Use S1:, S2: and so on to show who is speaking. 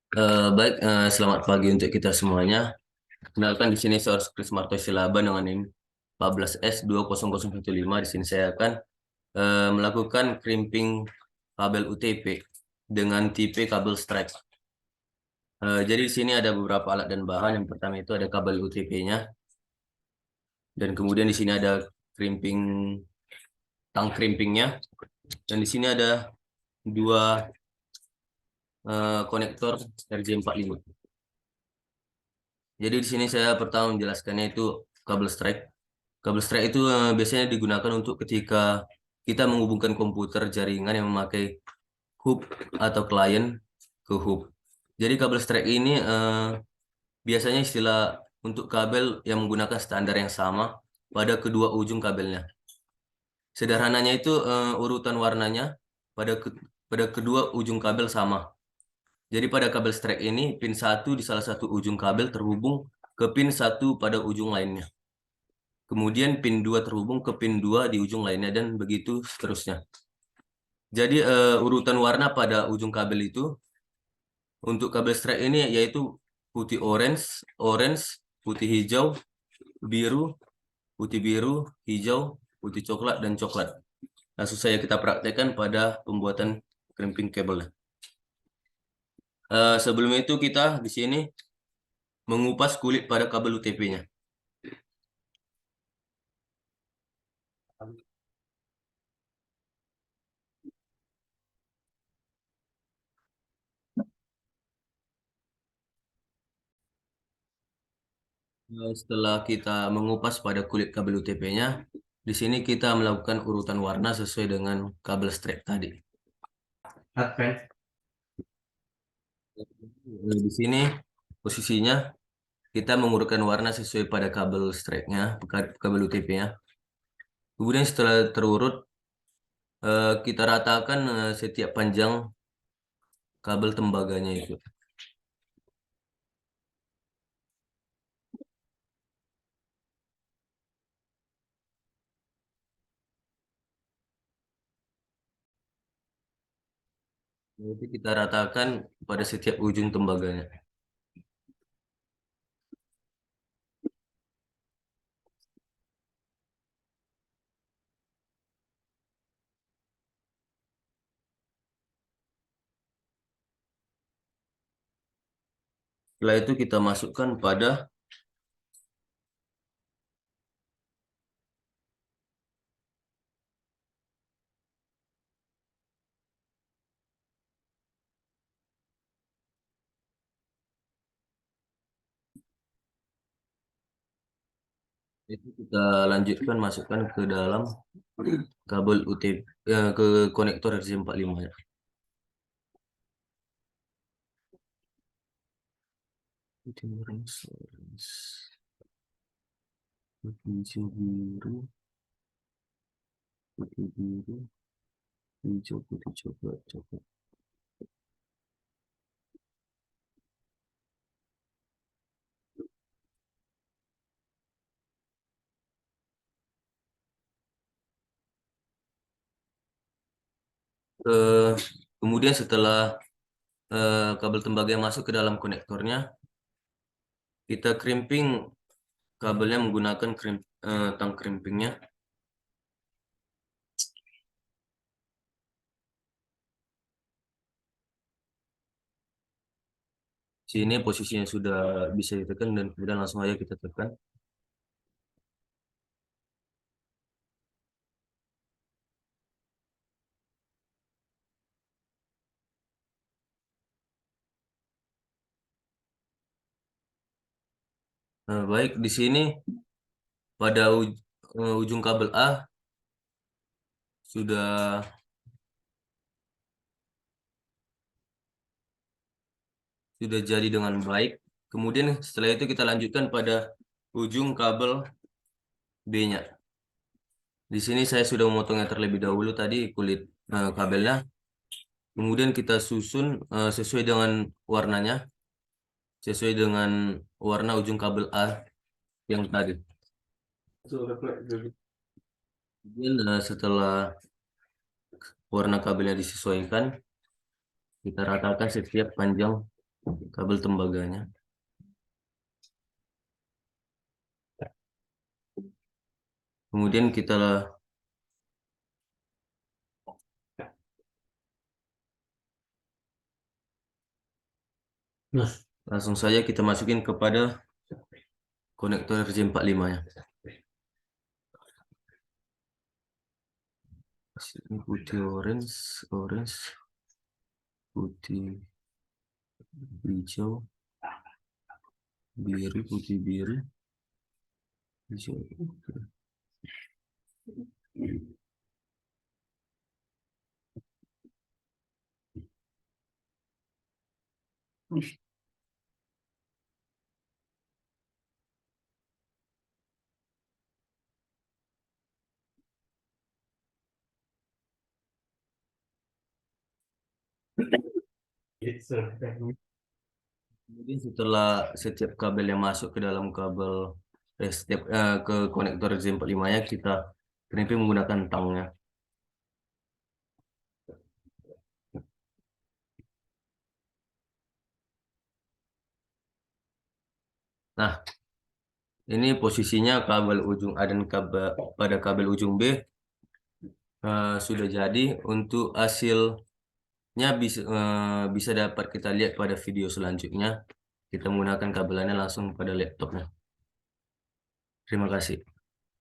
S1: Selamat pagi untuk kita semuanya. Kenalkan di sini saya Chris Marto Silaba dengan NIM 14S20015. Di sini saya akan melakukan crimping kabel UTP dengan tipe kabel strap. Jadi di sini ada beberapa alat dan bahan. Yang pertama itu ada kabel UTP-nya, dan kemudian di sini ada crimping tang crimpingnya, dan di sini ada dua konektor RJ45. Jadi di sini saya pertama menjelaskannya itu kabel strap. Kabel strap itu biasanya digunakan untuk ketika kita menghubungkan komputer jaringan yang memakai hub atau klien ke hub. Jadi kabel strap ini biasanya istilah untuk kabel yang menggunakan standar yang sama pada kedua ujung kabelnya. Sederhananya itu urutan warnanya pada pada kedua ujung kabel sama. Jadi pada kabel strap ini pin 1 di salah satu ujung kabel terhubung ke pin 1 pada ujung lainnya. Kemudian pin 2 terhubung ke pin 2 di ujung lainnya, dan begitu seterusnya. Jadi urutan warna pada ujung kabel itu untuk kabel strap ini yaitu putih orange, orange, putih hijau, biru, putih biru, hijau, putih coklat, dan coklat. Langsung saja kita praktekkan pada pembuatan crimping kabel. Sebelum itu kita di sini mengupas kulit pada kabel UTP-nya. Setelah kita mengupas pada kulit kabel UTP-nya, di sini kita melakukan urutan warna sesuai dengan kabel strap tadi. Di sini posisinya kita mengurutkan warna sesuai pada kabel strapnya, kabel UTP-nya. Kemudian setelah terurut, kita ratakan setiap panjang kabel tembaganya itu. Jadi kita ratakan pada setiap ujung tembaganya. Setelah itu kita masukkan pada kita lanjutkan masukkan ke dalam kabel UTP, ke konektor RJ45 ya. Putih orange, orange, putih hijau, biru, putih biru, hijau, putih coklat, coklat. Kemudian setelah kabel tembaga yang masuk ke dalam konektornya, kita crimping kabelnya menggunakan tang crimpingnya. Sini posisinya sudah bisa ditekan, dan kemudian langsung aja kita tekan. Baik, di sini pada ujung kabel A sudah jadi dengan baik. Kemudian setelah itu kita lanjutkan pada ujung kabel B-nya. Di sini saya sudah memotongnya terlebih dahulu tadi kulit kabelnya. Kemudian kita susun sesuai dengan warnanya, sesuai dengan warna ujung kabel A yang tadi. Kemudian setelah warna kabelnya disesuaikan, kita ratakan setiap panjang kabel tembaganya. Kemudian kita langsung saja kita masukin kepada konektor RJ45 nya. Ini putih orange, putih hijau, biru, putih biru, hijau. Kemudian setelah setiap kabel yang masuk ke dalam kabel ke konektor RJ45 nya kita crimping menggunakan tangnya. Nah, ini posisinya kabel ujung A dan pada kabel ujung B sudah jadi. Untuk hasilnya bisa dapat kita lihat pada video selanjutnya. Kita menggunakan kabelannya langsung pada laptopnya. Terima kasih.